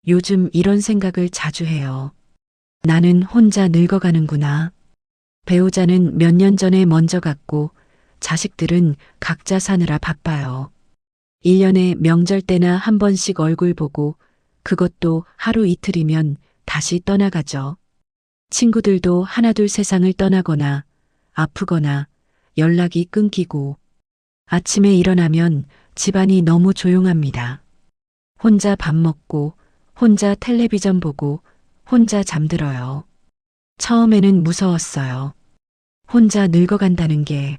요즘 이런 생각을 자주 해요. 나는 혼자 늙어가는구나. 배우자는 몇 년 전에 먼저 갔고 자식들은 각자 사느라 바빠요. 1년에 명절 때나 한 번씩 얼굴 보고 그것도 하루 이틀이면 다시 떠나가죠. 친구들도 하나둘 세상을 떠나거나 아프거나 연락이 끊기고 아침에 일어나면 집안이 너무 조용합니다. 혼자 밥 먹고 혼자 텔레비전 보고 혼자 잠들어요. 처음에는 무서웠어요. 혼자 늙어간다는 게.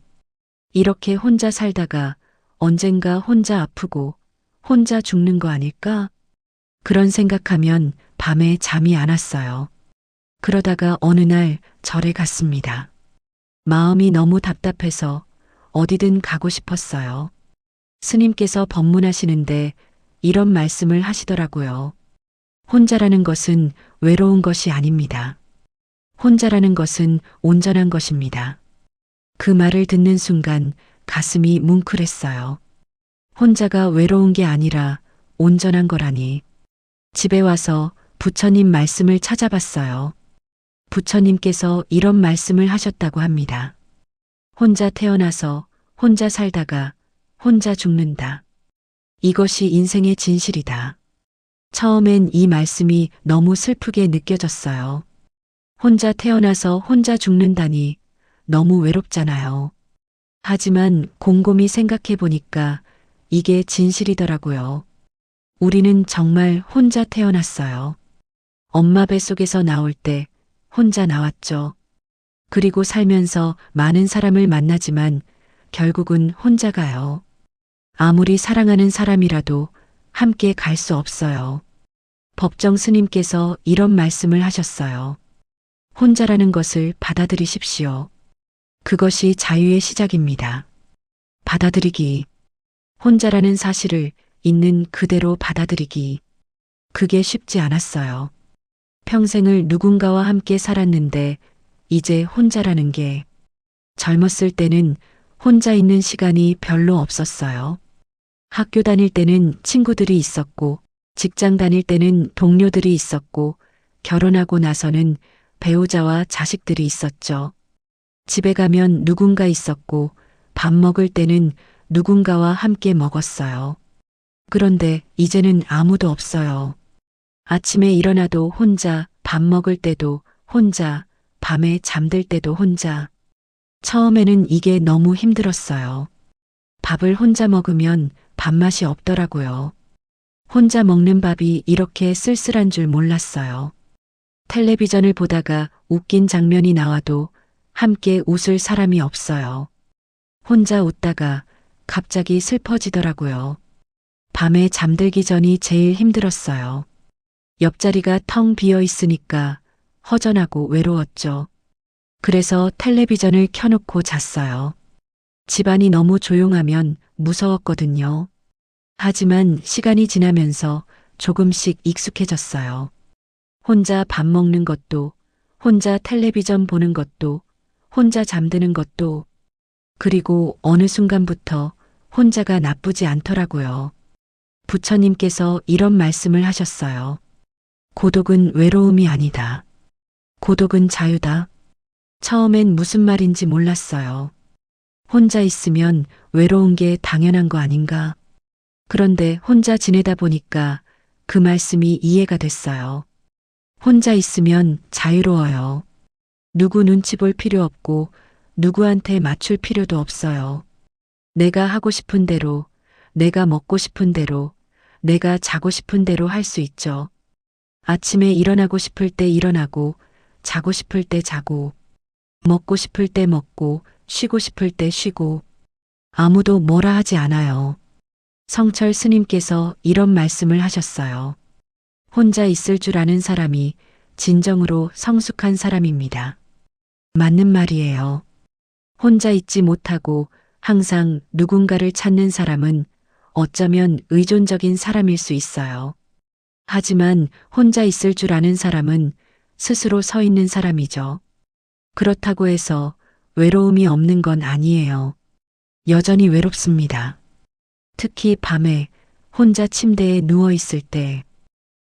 이렇게 혼자 살다가 언젠가 혼자 아프고 혼자 죽는 거 아닐까? 그런 생각하면 밤에 잠이 안 왔어요. 그러다가 어느 날 절에 갔습니다. 마음이 너무 답답해서 어디든 가고 싶었어요. 스님께서 법문하시는데 이런 말씀을 하시더라고요. 혼자라는 것은 외로운 것이 아닙니다. 혼자라는 것은 온전한 것입니다. 그 말을 듣는 순간 가슴이 뭉클했어요. 혼자가 외로운 게 아니라 온전한 거라니. 집에 와서 부처님 말씀을 찾아봤어요. 부처님께서 이런 말씀을 하셨다고 합니다. 혼자 태어나서 혼자 살다가 혼자 죽는다. 이것이 인생의 진실이다. 처음엔 이 말씀이 너무 슬프게 느껴졌어요. 혼자 태어나서 혼자 죽는다니 너무 외롭잖아요. 하지만 곰곰이 생각해 보니까 이게 진실이더라고요. 우리는 정말 혼자 태어났어요. 엄마 뱃속에서 나올 때 혼자 나왔죠. 그리고 살면서 많은 사람을 만나지만 결국은 혼자 가요. 아무리 사랑하는 사람이라도 함께 갈 수 없어요. 법정 스님께서 이런 말씀을 하셨어요. 혼자라는 것을 받아들이십시오. 그것이 자유의 시작입니다. 받아들이기. 혼자라는 사실을 있는 그대로 받아들이기. 그게 쉽지 않았어요. 평생을 누군가와 함께 살았는데 이제 혼자라는 게. 젊었을 때는 혼자 있는 시간이 별로 없었어요. 학교 다닐 때는 친구들이 있었고, 직장 다닐 때는 동료들이 있었고, 결혼하고 나서는 배우자와 자식들이 있었죠. 집에 가면 누군가 있었고, 밥 먹을 때는 누군가와 함께 먹었어요. 그런데 이제는 아무도 없어요. 아침에 일어나도 혼자, 밥 먹을 때도 혼자, 밤에 잠들 때도 혼자. 처음에는 이게 너무 힘들었어요. 밥을 혼자 먹으면 밥맛이 없더라고요. 혼자 먹는 밥이 이렇게 쓸쓸한 줄 몰랐어요. 텔레비전을 보다가 웃긴 장면이 나와도 함께 웃을 사람이 없어요. 혼자 웃다가 갑자기 슬퍼지더라고요. 밤에 잠들기 전이 제일 힘들었어요. 옆자리가 텅 비어 있으니까 허전하고 외로웠죠. 그래서 텔레비전을 켜놓고 잤어요. 집안이 너무 조용하면 무서웠거든요. 하지만 시간이 지나면서 조금씩 익숙해졌어요. 혼자 밥 먹는 것도, 혼자 텔레비전 보는 것도, 혼자 잠드는 것도, 그리고 어느 순간부터 혼자가 나쁘지 않더라고요. 부처님께서 이런 말씀을 하셨어요. 고독은 외로움이 아니다. 고독은 자유다. 처음엔 무슨 말인지 몰랐어요. 혼자 있으면 외로운 게 당연한 거 아닌가. 그런데 혼자 지내다 보니까 그 말씀이 이해가 됐어요. 혼자 있으면 자유로워요. 누구 눈치 볼 필요 없고 누구한테 맞출 필요도 없어요. 내가 하고 싶은 대로, 내가 먹고 싶은 대로, 내가 자고 싶은 대로 할 수 있죠. 아침에 일어나고 싶을 때 일어나고, 자고 싶을 때 자고, 먹고 싶을 때 먹고, 쉬고 싶을 때 쉬고, 아무도 뭐라 하지 않아요. 성철 스님께서 이런 말씀을 하셨어요. 혼자 있을 줄 아는 사람이 진정으로 성숙한 사람입니다. 맞는 말이에요. 혼자 있지 못하고 항상 누군가를 찾는 사람은 어쩌면 의존적인 사람일 수 있어요. 하지만 혼자 있을 줄 아는 사람은 스스로 서 있는 사람이죠. 그렇다고 해서 외로움이 없는 건 아니에요. 여전히 외롭습니다. 특히 밤에 혼자 침대에 누워 있을 때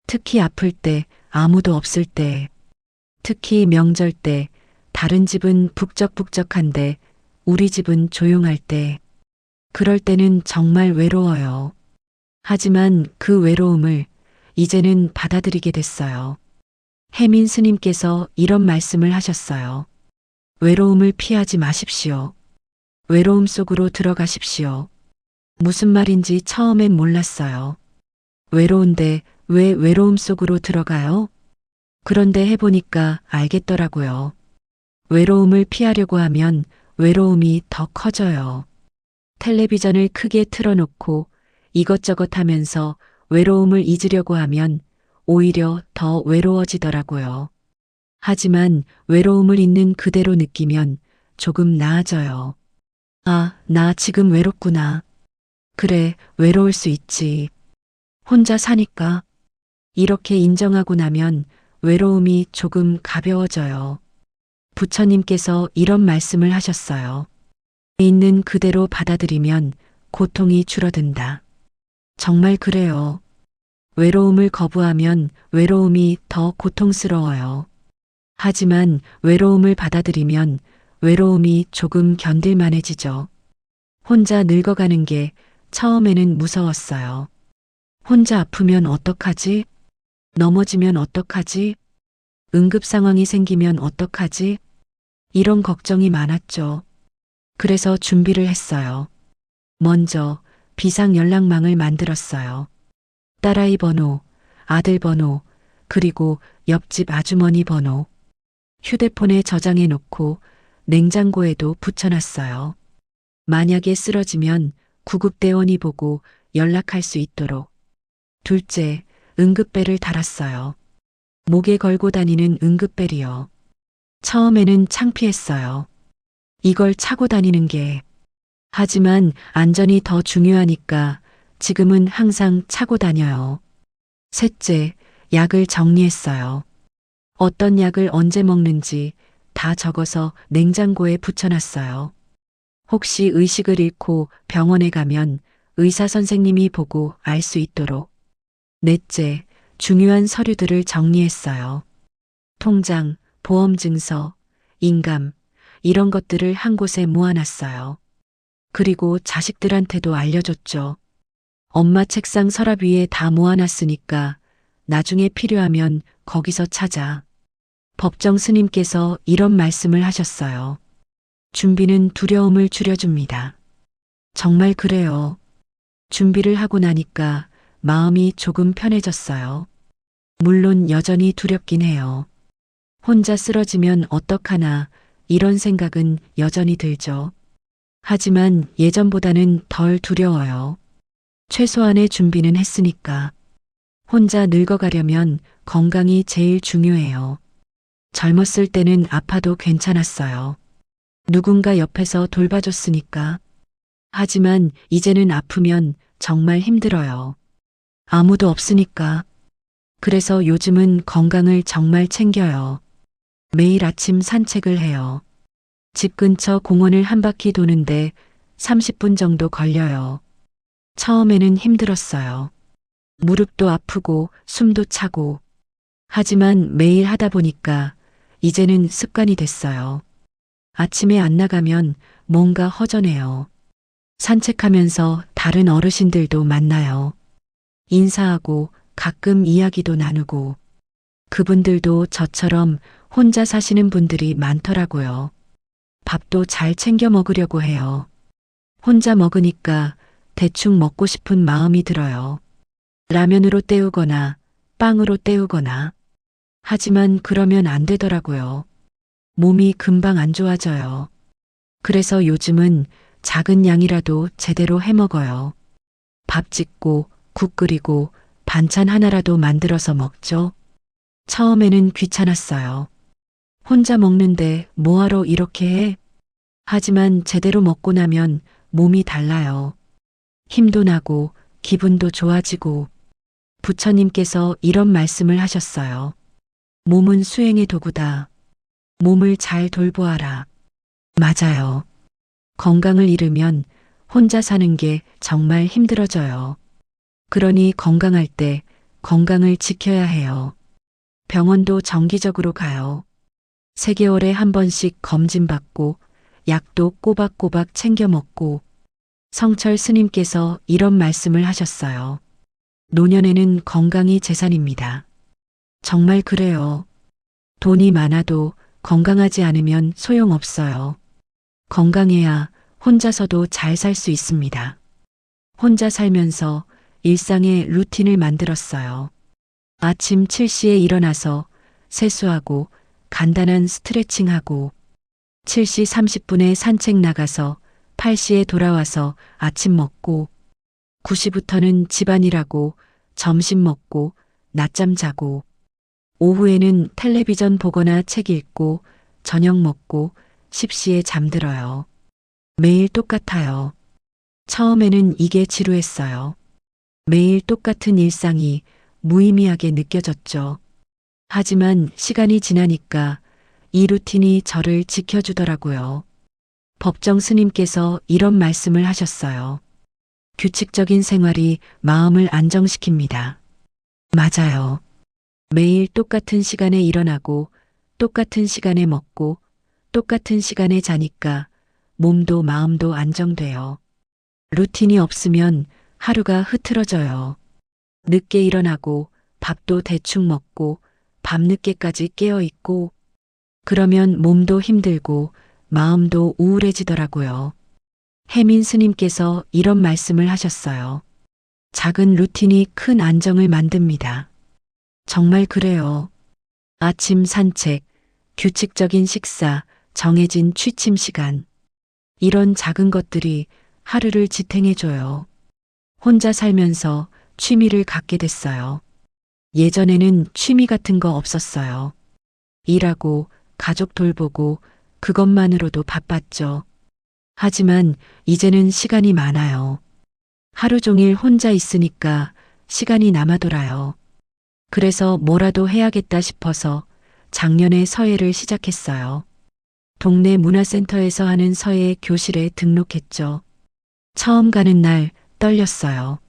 특히 아플 때, 아무도 없을 때, 특히 명절 때, 다른 집은 북적북적한데 우리 집은 조용할 때, 그럴 때는 정말 외로워요. 하지만 그 외로움을 이제는 받아들이게 됐어요. 혜민 스님께서 이런 말씀을 하셨어요. 외로움을 피하지 마십시오. 외로움 속으로 들어가십시오. 무슨 말인지 처음엔 몰랐어요. 외로운데 왜 외로움 속으로 들어가요? 그런데 해보니까 알겠더라고요. 외로움을 피하려고 하면 외로움이 더 커져요. 텔레비전을 크게 틀어놓고 이것저것 하면서 외로움을 잊으려고 하면 오히려 더 외로워지더라고요. 하지만 외로움을 있는 그대로 느끼면 조금 나아져요. 아, 나 지금 외롭구나. 그래, 외로울 수 있지. 혼자 사니까. 이렇게 인정하고 나면 외로움이 조금 가벼워져요. 부처님께서 이런 말씀을 하셨어요. 있는 그대로 받아들이면 고통이 줄어든다. 정말 그래요. 외로움을 거부하면 외로움이 더 고통스러워요. 하지만 외로움을 받아들이면 외로움이 조금 견딜만해지죠. 혼자 늙어가는 게 처음에는 무서웠어요. 혼자 아프면 어떡하지? 넘어지면 어떡하지? 응급 상황이 생기면 어떡하지? 이런 걱정이 많았죠. 그래서 준비를 했어요. 먼저 비상 연락망을 만들었어요. 딸아이 번호, 아들 번호, 그리고 옆집 아주머니 번호. 휴대폰에 저장해 놓고 냉장고에도 붙여놨어요. 만약에 쓰러지면 구급대원이 보고 연락할 수 있도록. 둘째, 응급벨을 달았어요. 목에 걸고 다니는 응급벨이요. 처음에는 창피했어요. 이걸 차고 다니는 게. 하지만 안전이 더 중요하니까 지금은 항상 차고 다녀요. 셋째, 약을 정리했어요. 어떤 약을 언제 먹는지 다 적어서 냉장고에 붙여놨어요. 혹시 의식을 잃고 병원에 가면 의사 선생님이 보고 알 수 있도록. 넷째, 중요한 서류들을 정리했어요. 통장, 보험증서, 인감, 이런 것들을 한 곳에 모아놨어요. 그리고 자식들한테도 알려줬죠. 엄마 책상 서랍 위에 다 모아놨으니까 나중에 필요하면 거기서 찾아. 법정 스님께서 이런 말씀을 하셨어요. 준비는 두려움을 줄여줍니다. 정말 그래요. 준비를 하고 나니까 마음이 조금 편해졌어요. 물론 여전히 두렵긴 해요. 혼자 쓰러지면 어떡하나 이런 생각은 여전히 들죠. 하지만 예전보다는 덜 두려워요. 최소한의 준비는 했으니까. 혼자 늙어가려면 건강이 제일 중요해요. 젊었을 때는 아파도 괜찮았어요. 누군가 옆에서 돌봐줬으니까. 하지만 이제는 아프면 정말 힘들어요. 아무도 없으니까. 그래서 요즘은 건강을 정말 챙겨요. 매일 아침 산책을 해요. 집 근처 공원을 한 바퀴 도는데 30분 정도 걸려요. 처음에는 힘들었어요. 무릎도 아프고 숨도 차고. 하지만 매일 하다 보니까 이제는 습관이 됐어요. 아침에 안 나가면 뭔가 허전해요. 산책하면서 다른 어르신들도 만나요. 인사하고 가끔 이야기도 나누고. 그분들도 저처럼 혼자 사시는 분들이 많더라고요. 밥도 잘 챙겨 먹으려고 해요. 혼자 먹으니까 대충 먹고 싶은 마음이 들어요. 라면으로 때우거나 빵으로 때우거나. 하지만 그러면 안 되더라고요. 몸이 금방 안 좋아져요. 그래서 요즘은 작은 양이라도 제대로 해 먹어요. 밥 짓고 국 끓이고 반찬 하나라도 만들어서 먹죠. 처음에는 귀찮았어요. 혼자 먹는데 뭐하러 이렇게 해? 하지만 제대로 먹고 나면 몸이 달라요. 힘도 나고 기분도 좋아지고. 부처님께서 이런 말씀을 하셨어요. 몸은 수행의 도구다. 몸을 잘 돌보아라. 맞아요. 건강을 잃으면 혼자 사는 게 정말 힘들어져요. 그러니 건강할 때 건강을 지켜야 해요. 병원도 정기적으로 가요. 3개월에 한 번씩 검진받고 약도 꼬박꼬박 챙겨 먹고. 성철 스님께서 이런 말씀을 하셨어요. 노년에는 건강이 재산입니다. 정말 그래요. 돈이 많아도 건강하지 않으면 소용없어요. 건강해야 혼자서도 잘 살 수 있습니다. 혼자 살면서 일상의 루틴을 만들었어요. 아침 7시에 일어나서 세수하고 간단한 스트레칭하고 7시 30분에 산책 나가서 8시에 돌아와서 아침 먹고 9시부터는 집안일하고 점심 먹고 낮잠 자고 오후에는 텔레비전 보거나 책 읽고 저녁 먹고 10시에 잠들어요. 매일 똑같아요. 처음에는 이게 지루했어요. 매일 똑같은 일상이 무의미하게 느껴졌죠. 하지만 시간이 지나니까 이 루틴이 저를 지켜주더라고요. 법정 스님께서 이런 말씀을 하셨어요. 규칙적인 생활이 마음을 안정시킵니다. 맞아요. 매일 똑같은 시간에 일어나고 똑같은 시간에 먹고 똑같은 시간에 자니까 몸도 마음도 안정돼요. 루틴이 없으면 하루가 흐트러져요. 늦게 일어나고 밥도 대충 먹고 밤늦게까지 깨어 있고 그러면 몸도 힘들고 마음도 우울해지더라고요. 혜민 스님께서 이런 말씀을 하셨어요. 작은 루틴이 큰 안정을 만듭니다. 정말 그래요. 아침 산책, 규칙적인 식사, 정해진 취침 시간. 이런 작은 것들이 하루를 지탱해줘요. 혼자 살면서 취미를 갖게 됐어요. 예전에는 취미 같은 거 없었어요. 일하고 가족 돌보고 그것만으로도 바빴죠. 하지만 이제는 시간이 많아요. 하루 종일 혼자 있으니까 시간이 남아돌아요. 그래서 뭐라도 해야겠다 싶어서 작년에 서예를 시작했어요. 동네 문화센터에서 하는 서예 교실에 등록했죠. 처음 가는 날 떨렸어요.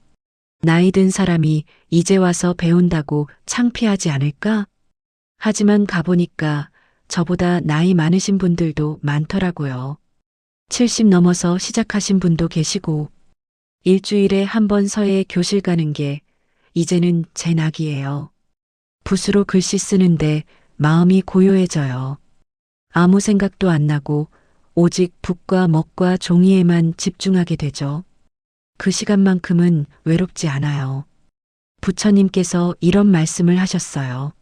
나이 든 사람이 이제 와서 배운다고 창피하지 않을까? 하지만 가보니까 저보다 나이 많으신 분들도 많더라고요. 70 넘어서 시작하신 분도 계시고 일주일에 한 번 서예 교실 가는 게 이제는 제 낙이에요. 붓으로 글씨 쓰는데 마음이 고요해져요. 아무 생각도 안 나고 오직 붓과 먹과 종이에만 집중하게 되죠. 그 시간만큼은 외롭지 않아요. 부처님께서 이런 말씀을 하셨어요.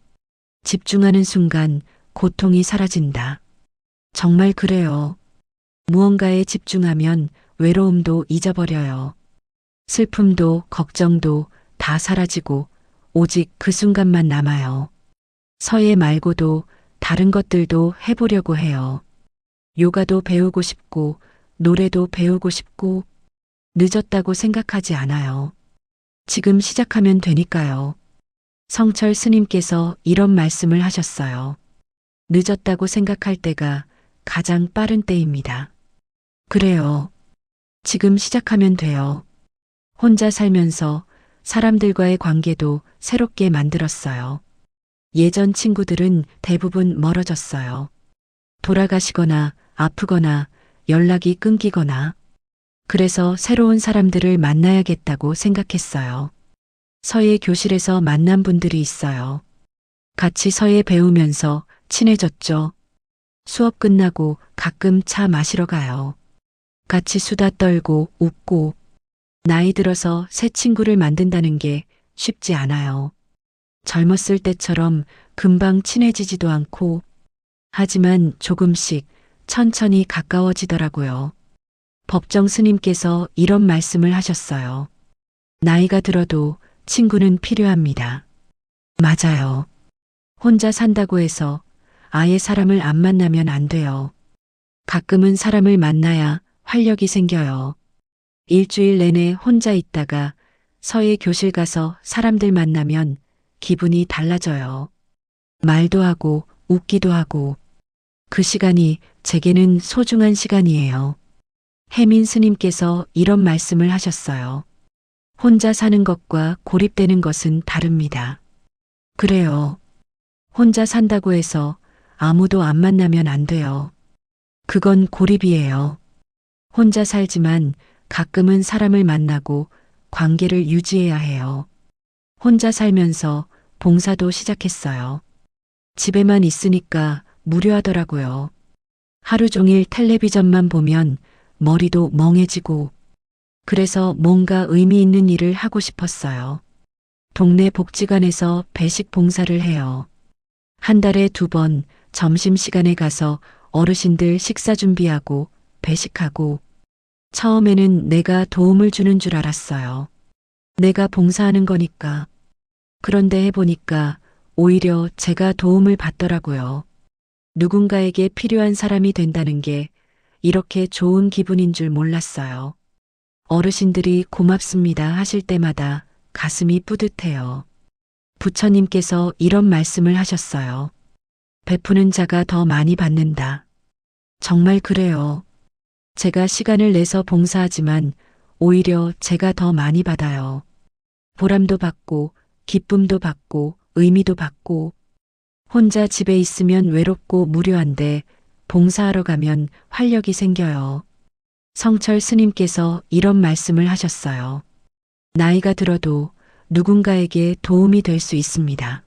집중하는 순간 고통이 사라진다. 정말 그래요. 무언가에 집중하면 외로움도 잊어버려요. 슬픔도 걱정도 다 사라지고 오직 그 순간만 남아요. 서예 말고도 다른 것들도 해보려고 해요. 요가도 배우고 싶고 노래도 배우고 싶고 늦었다고 생각하지 않아요. 지금 시작하면 되니까요. 성철 스님께서 이런 말씀을 하셨어요. 늦었다고 생각할 때가 가장 빠른 때입니다. 그래요. 지금 시작하면 돼요. 혼자 살면서 사람들과의 관계도 새롭게 만들었어요. 예전 친구들은 대부분 멀어졌어요. 돌아가시거나 아프거나 연락이 끊기거나 그래서 새로운 사람들을 만나야겠다고 생각했어요. 서예 교실에서 만난 분들이 있어요. 같이 서예 배우면서 친해졌죠. 수업 끝나고 가끔 차 마시러 가요. 같이 수다 떨고 웃고 나이 들어서 새 친구를 만든다는 게 쉽지 않아요. 젊었을 때처럼 금방 친해지지도 않고 하지만 조금씩 천천히 가까워지더라고요. 법정 스님께서 이런 말씀을 하셨어요. 나이가 들어도 친구는 필요합니다. 맞아요. 혼자 산다고 해서 아예 사람을 안 만나면 안 돼요. 가끔은 사람을 만나야 활력이 생겨요. 일주일 내내 혼자 있다가 서예 교실 가서 사람들 만나면 기분이 달라져요. 말도 하고 웃기도 하고 그 시간이 제게는 소중한 시간이에요. 혜민 스님께서 이런 말씀을 하셨어요. 혼자 사는 것과 고립되는 것은 다릅니다. 그래요. 혼자 산다고 해서 아무도 안 만나면 안 돼요. 그건 고립이에요. 혼자 살지만 가끔은 사람을 만나고 관계를 유지해야 해요. 혼자 살면서 봉사도 시작했어요. 집에만 있으니까 무료하더라고요. 하루 종일 텔레비전만 보면 머리도 멍해지고 그래서 뭔가 의미 있는 일을 하고 싶었어요. 동네 복지관에서 배식 봉사를 해요. 한 달에 2번 점심시간에 가서 어르신들 식사 준비하고 배식하고 처음에는 내가 도움을 주는 줄 알았어요. 내가 봉사하는 거니까. 그런데 해보니까 오히려 제가 도움을 받더라고요. 누군가에게 필요한 사람이 된다는 게 이렇게 좋은 기분인 줄 몰랐어요. 어르신들이 고맙습니다 하실 때마다 가슴이 뿌듯해요. 부처님께서 이런 말씀을 하셨어요. 베푸는 자가 더 많이 받는다. 정말 그래요. 제가 시간을 내서 봉사하지만 오히려 제가 더 많이 받아요. 보람도 받고 기쁨도 받고 의미도 받고 혼자 집에 있으면 외롭고 무료한데 봉사하러 가면 활력이 생겨요. 성철 스님께서 이런 말씀을 하셨어요. 나이가 들어도 누군가에게 도움이 될 수 있습니다.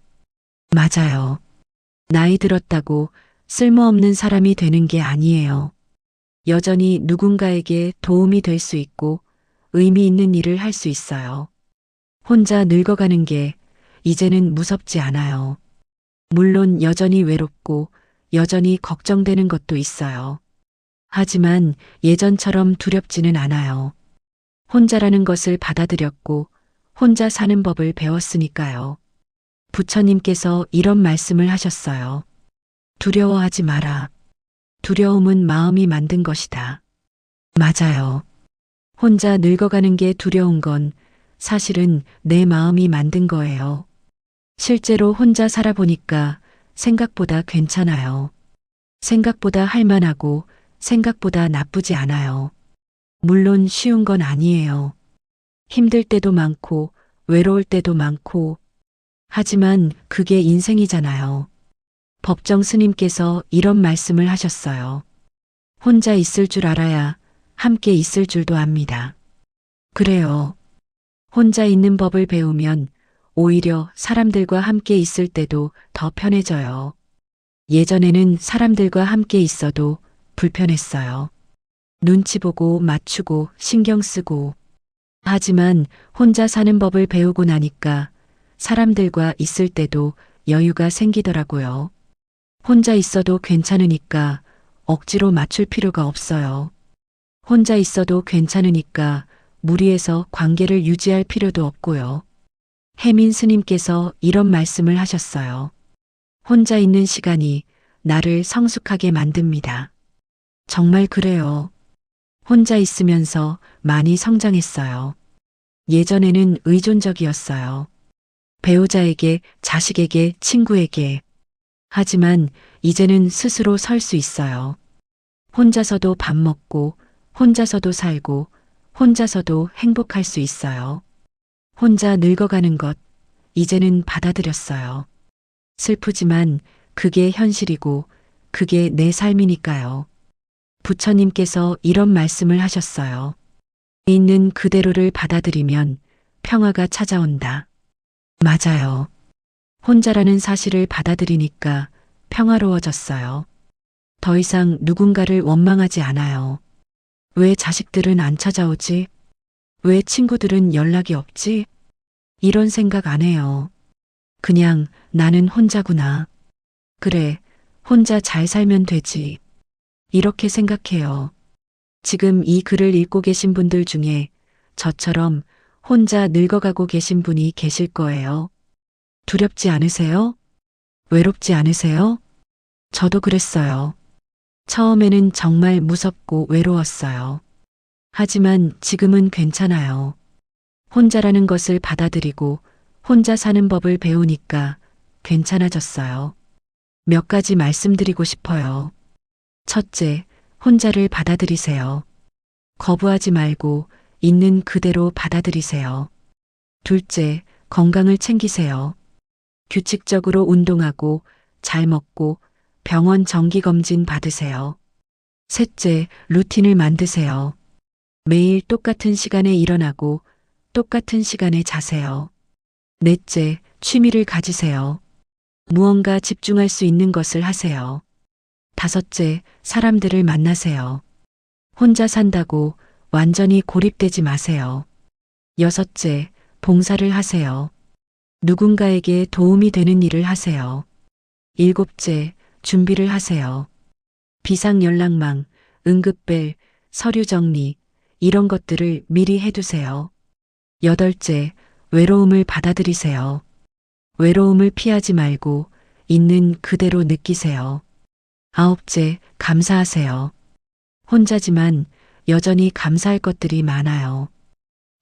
맞아요. 나이 들었다고 쓸모없는 사람이 되는 게 아니에요. 여전히 누군가에게 도움이 될 수 있고 의미 있는 일을 할 수 있어요. 혼자 늙어가는 게 이제는 무섭지 않아요. 물론 여전히 외롭고 여전히 걱정되는 것도 있어요. 하지만 예전처럼 두렵지는 않아요. 혼자라는 것을 받아들였고 혼자 사는 법을 배웠으니까요. 부처님께서 이런 말씀을 하셨어요. 두려워하지 마라. 두려움은 마음이 만든 것이다. 맞아요. 혼자 늙어가는 게 두려운 건 사실은 내 마음이 만든 거예요. 실제로 혼자 살아보니까 생각보다 괜찮아요. 생각보다 할만하고 생각보다 나쁘지 않아요. 물론 쉬운 건 아니에요. 힘들 때도 많고 외로울 때도 많고 하지만 그게 인생이잖아요. 법정 스님께서 이런 말씀을 하셨어요. 혼자 있을 줄 알아야 함께 있을 줄도 압니다. 그래요. 혼자 있는 법을 배우면 오히려 사람들과 함께 있을 때도 더 편해져요. 예전에는 사람들과 함께 있어도 불편했어요. 눈치 보고 맞추고 신경 쓰고. 하지만 혼자 사는 법을 배우고 나니까 사람들과 있을 때도 여유가 생기더라고요. 혼자 있어도 괜찮으니까 억지로 맞출 필요가 없어요. 혼자 있어도 괜찮으니까 무리해서 관계를 유지할 필요도 없고요. 해민 스님께서 이런 말씀을 하셨어요. 혼자 있는 시간이 나를 성숙하게 만듭니다. 정말 그래요. 혼자 있으면서 많이 성장했어요. 예전에는 의존적이었어요. 배우자에게, 자식에게, 친구에게. 하지만 이제는 스스로 설 수 있어요. 혼자서도 밥 먹고, 혼자서도 살고, 혼자서도 행복할 수 있어요. 혼자 늙어가는 것, 이제는 받아들였어요. 슬프지만 그게 현실이고 그게 내 삶이니까요. 부처님께서 이런 말씀을 하셨어요. 있는 그대로를 받아들이면 평화가 찾아온다. 맞아요. 혼자라는 사실을 받아들이니까 평화로워졌어요. 더 이상 누군가를 원망하지 않아요. 왜 자식들은 안 찾아오지? 왜 친구들은 연락이 없지? 이런 생각 안 해요. 그냥 나는 혼자구나. 그래, 혼자 잘 살면 되지. 이렇게 생각해요. 지금 이 글을 읽고 계신 분들 중에 저처럼 혼자 늙어가고 계신 분이 계실 거예요. 두렵지 않으세요? 외롭지 않으세요? 저도 그랬어요. 처음에는 정말 무섭고 외로웠어요. 하지만 지금은 괜찮아요. 혼자라는 것을 받아들이고 혼자 사는 법을 배우니까 괜찮아졌어요. 몇 가지 말씀드리고 싶어요. 첫째, 혼자를 받아들이세요. 거부하지 말고 있는 그대로 받아들이세요. 둘째, 건강을 챙기세요. 규칙적으로 운동하고 잘 먹고 병원 정기검진 받으세요. 셋째, 루틴을 만드세요. 매일 똑같은 시간에 일어나고 똑같은 시간에 자세요. 넷째, 취미를 가지세요. 무언가 집중할 수 있는 것을 하세요. 다섯째, 사람들을 만나세요. 혼자 산다고 완전히 고립되지 마세요. 여섯째, 봉사를 하세요. 누군가에게 도움이 되는 일을 하세요. 일곱째, 준비를 하세요. 비상연락망, 응급벨, 서류 정리, 이런 것들을 미리 해두세요. 여덟째, 외로움을 받아들이세요. 외로움을 피하지 말고 있는 그대로 느끼세요. 아홉째, 감사하세요. 혼자지만 여전히 감사할 것들이 많아요.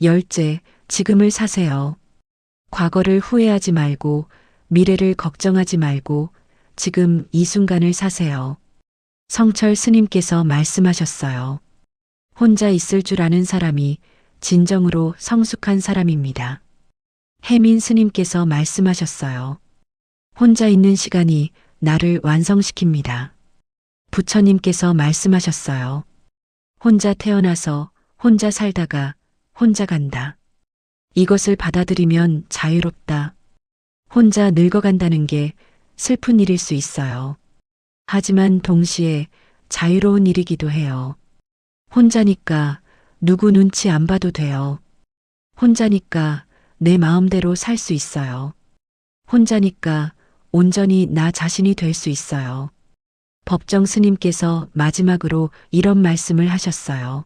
열째, 지금을 사세요. 과거를 후회하지 말고 미래를 걱정하지 말고 지금 이 순간을 사세요. 성철 스님께서 말씀하셨어요. 혼자 있을 줄 아는 사람이 진정으로 성숙한 사람입니다. 해민 스님께서 말씀하셨어요. 혼자 있는 시간이 나를 완성시킵니다. 부처님께서 말씀하셨어요. 혼자 태어나서 혼자 살다가 혼자 간다. 이것을 받아들이면 자유롭다. 혼자 늙어간다는 게 슬픈 일일 수 있어요. 하지만 동시에 자유로운 일이기도 해요. 혼자니까 누구 눈치 안 봐도 돼요. 혼자니까 내 마음대로 살 수 있어요. 혼자니까 온전히 나 자신이 될 수 있어요. 법정 스님께서 마지막으로 이런 말씀을 하셨어요.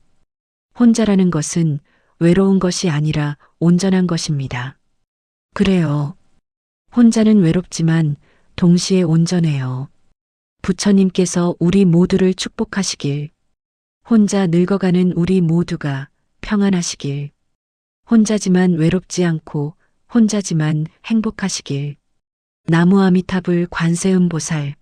혼자라는 것은 외로운 것이 아니라 온전한 것입니다. 그래요. 혼자는 외롭지만 동시에 온전해요. 부처님께서 우리 모두를 축복하시길. 혼자 늙어가는 우리 모두가 평안하시길. 혼자지만 외롭지 않고 혼자지만 행복하시길. 나무 아미타불 관세음보살